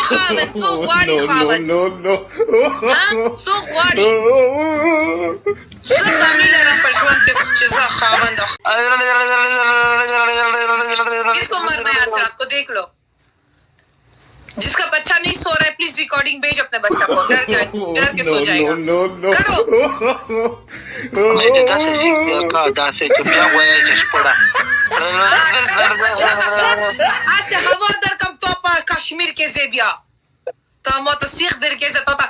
خاوند څو غواړي خاوند څو غواړي څه کمی لرم په ژوند کې چې زه خاوند اس کو مرنا ہے آج رات کو دیکھ لو جس کا بچہ نہیں سو رہا ہے پلیز ریکارڈنگ بھیج اپنے بچہ کو ڈر کے سو جائے گا کرو هوا در کم تو پا کشمیر کے زیبیا تا متسیخ در کے زیتا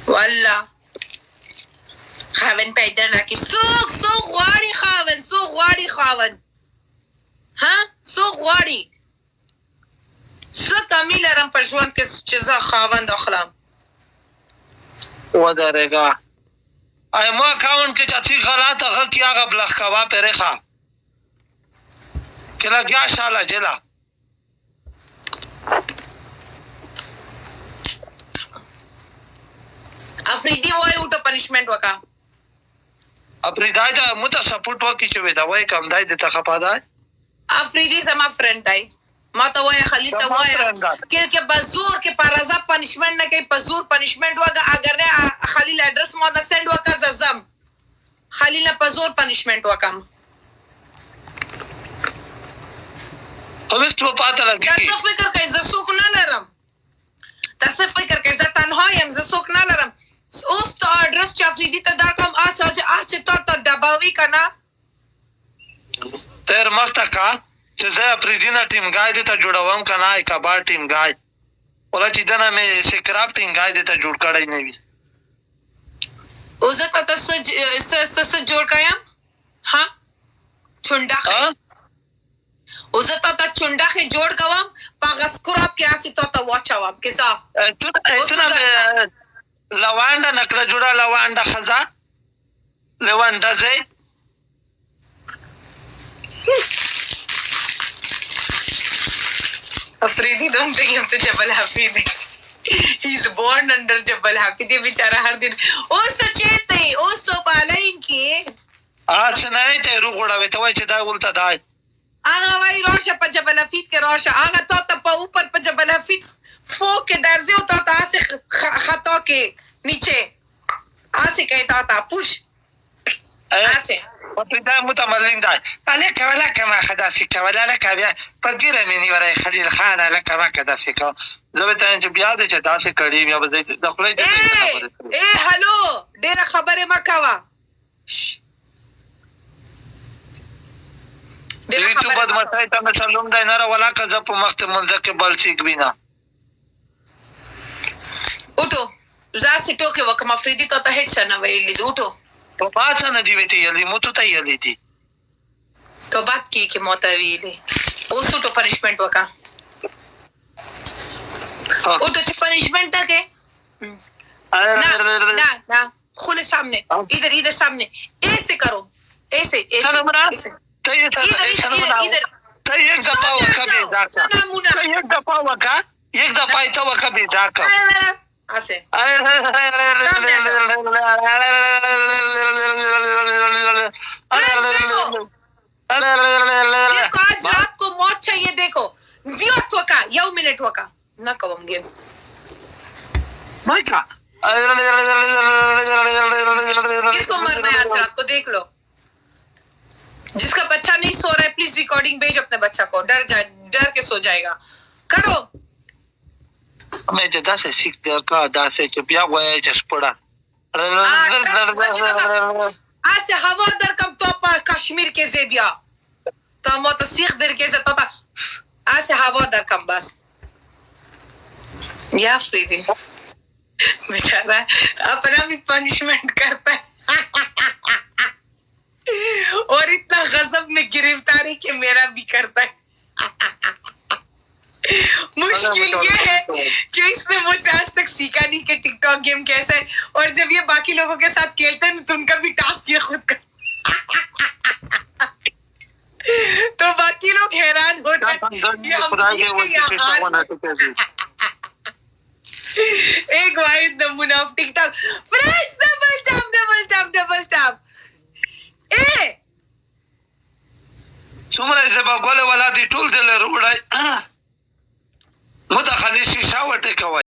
والله خاون پیدا نکی سوک غواړي خاون سو غواړي خاون ها سو غواړي څه کمی لرم په ژوند کې چې زه خاوند اخلم ودرېږه ای ما کاون کې چې غلط هغه کې هغه بلخ کوا پرېخه که لګیا شاله جلا افریدی وای اوټه پنیشمنت وکا افریدای دا مت سپورټ وکي چې دا وای کم دای د تخپادای افریدی زما فرند دی ما ته وای خلیل ته وای کې بزور کې پرزا پنیشمنت نه کوي بزور پنیشمنت وکا اگر نه خلیل ایڈریس مو دا سند وکا زم خلیل بزور پنیشمنت وکم اوس ته پاتہ لګی تاسو فکر کوئ زه څوک نه لرم تاسو فکر کوئ زه تنها یم زه څوک نه لرم اوس ته ایڈریس چې افریدی ته درکم آسه چې ته ډباوي کنه تر مخته کا چې زه افریدی نه ټیم ګای ته جوړوم کنه کبا ټیم ګای ولا چې دنه مې سکراب ټیم ګای ته جوړ کړای نه وي اوس ته تاسو جوړ کایم ها چونډا اوس ته چونډا خې جوړ کوم پاغه سکراب کې اسی ته واچوم کیسه لوانډه نکړه جوړه لوانډه خزا لوانډه زې افریدی don't bring him to Jabal Hafidi he's born under Jabal Hafidi بیچارہ ہر دن او سچیتے او سو پالین کی آج نہیں تے رو گوڑا وی تو وای چې دا ولتا دای هغه وای راشه په جبل حفید کې راشه هغه ته په اوپر په جبل حفید فوق کې درځي او ته تاسو خطا کې نیچے آسے کہتا تھا پوش آسے وطیدا متملین دای علیکا ولکا ما خداسیکا ولکا بیا پگیره منی ورای خلیل خان علیکا ما خداسیکا زبتا انچه بیاده چه داسه کڑی بیا بزای دخلی دیده اے ہلو دیر خبر مکوا دیوی تو بد مسای تا مسلوم دای نرا ولاکا زب مخت منزک بلچیک بینا اوٹو زاد سے ٹوکے وکم افریدی تو تحید شنا ویلی دو اوٹو تو بات سا ندیوی تی یلی موتو تا یلی دی تو بات کی کہ موتا ویلی اوسو تو پنشمنٹ وکا اوٹو چھ پنشمنٹ تکے نا خول سامنے ادھر سامنے ایسے کرو ایسے تا یک دفعہ وکا بیزاکا یک دفعہ ایتا وکا بیزاکا آسے جس کو آج رات کو موت چاہیے دیکھو زیوت وکا یو منٹ وکا نہ کوم گیم مائکا کس کو مرنا ہے آج رات کو دیکھ لو جس کا بچہ نہیں سو رہا ہے پلیز ریکارڈنگ بھیج اپنے بچہ کو ڈر کے سو جائے گا کرو میں جدا سے سیکھ در کا دا سے چې بیا وای چې سپړه آسه هوا در کم تو پا کشمیر کے زیبیا تا متسیخ در کے زیتا آسه هوا در کم بس یا فریدی بیچارہ اپنا بھی پنشمنٹ کرتا ہے اور اتنا غضب میں گرفتاری کہ میرا بھی کرتا ہے مشکل یہ ہے کہ اس نے مجھ سے آج تک سیکھا نہیں کہ ٹک ٹاک گیم کیسا ہے اور جب یہ باقی لوگوں کے ساتھ کھیلتے ہیں تو ان کا بھی ٹاسک یہ خود کر تو باقی لوگ حیران ہوتے ہیں ایک واحد نمونہ آف ٹک ٹاک ڈبل ٹاپ څومره زبا ګوله ولا دی ټول دل روړای متخلص شاو